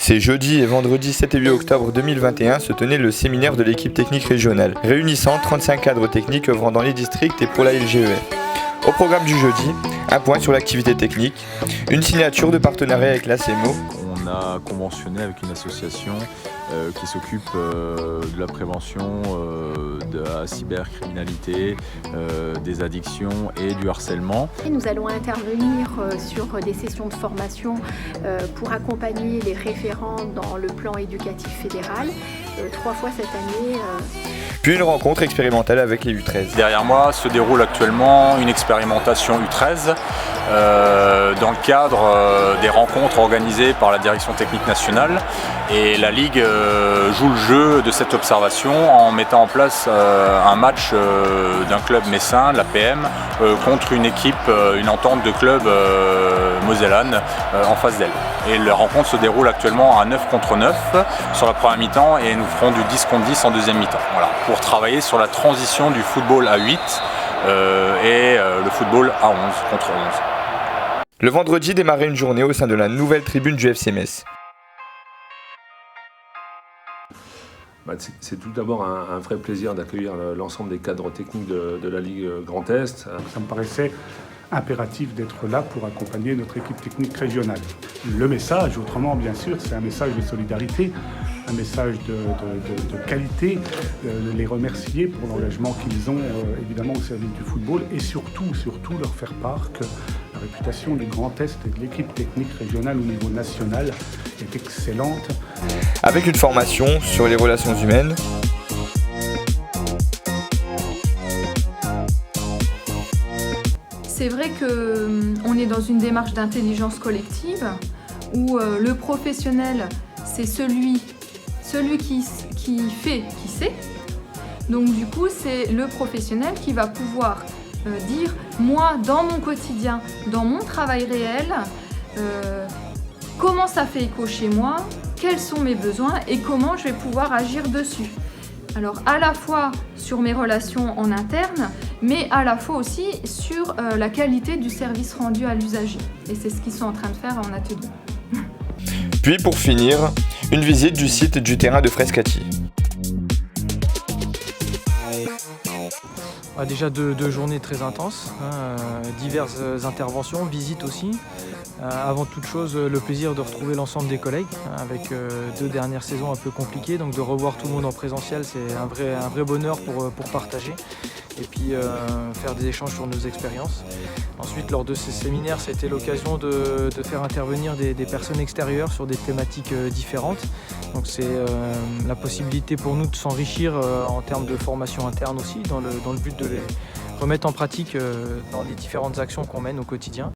Ces jeudi et vendredi 7 et 8 octobre 2021 se tenait le séminaire de l'équipe technique régionale, réunissant 35 cadres techniques œuvrant dans les districts et pour la LGEF. Au programme du jeudi, un point sur l'activité technique, une signature de partenariat avec l'ACMO. On a conventionné avec une association qui s'occupe de la prévention de la cybercriminalité, des addictions et du harcèlement. Nous allons intervenir sur des sessions de formation pour accompagner les référents dans le plan éducatif fédéral, 3 fois cette année. Puis une rencontre expérimentale avec les U13. Derrière moi se déroule actuellement une expérimentation U13 dans le cadre des rencontres organisées par la direction technique nationale, et la Ligue joue le jeu de cette observation en mettant en place un match d'un club messin, l'APM, contre une équipe, une entente de club mosellane en face d'elle. Et la rencontre se déroule actuellement à 9 contre 9 sur la première mi-temps, et nous ferons du 10 contre 10 en deuxième mi-temps. Voilà, pour travailler sur la transition du football à 8 et le football à 11 contre 11. Le vendredi démarrait une journée au sein de la nouvelle tribune du FC Metz. C'est tout d'abord un vrai plaisir d'accueillir l'ensemble des cadres techniques de la Ligue Grand Est. Ça me paraissait impératif d'être là pour accompagner notre équipe technique régionale. Le message, autrement bien sûr, c'est un message de solidarité, un message de qualité, les remercier pour l'engagement qu'ils ont évidemment au service du football, et surtout leur faire part que la réputation du Grand Est et de l'équipe technique régionale au niveau national est excellente. Avec une formation sur les relations humaines, c'est vrai qu'on est dans une démarche d'intelligence collective où le professionnel, c'est celui qui fait, qui sait. Donc du coup, c'est le professionnel qui va pouvoir dire, moi, dans mon quotidien, dans mon travail réel, comment ça fait écho chez moi, quels sont mes besoins et comment je vais pouvoir agir dessus. Alors à la fois sur mes relations en interne, mais à la fois aussi sur la qualité du service rendu à l'usager. Et c'est ce qu'ils sont en train de faire en atelier. puis pour finir, une visite du site du terrain de Frascati. Déjà deux journées très intenses, diverses interventions, visites aussi. Avant toute chose, le plaisir de retrouver l'ensemble des collègues, avec 2 dernières saisons un peu compliquées, donc de revoir tout le monde en présentiel, c'est un vrai bonheur pour partager et puis faire des échanges sur nos expériences. Ensuite, lors de ces séminaires, c'était l'occasion de faire intervenir des personnes extérieures sur des thématiques différentes. Donc c'est la possibilité pour nous de s'enrichir en termes de formation interne aussi, dans le but de les remettre en pratique dans les différentes actions qu'on mène au quotidien.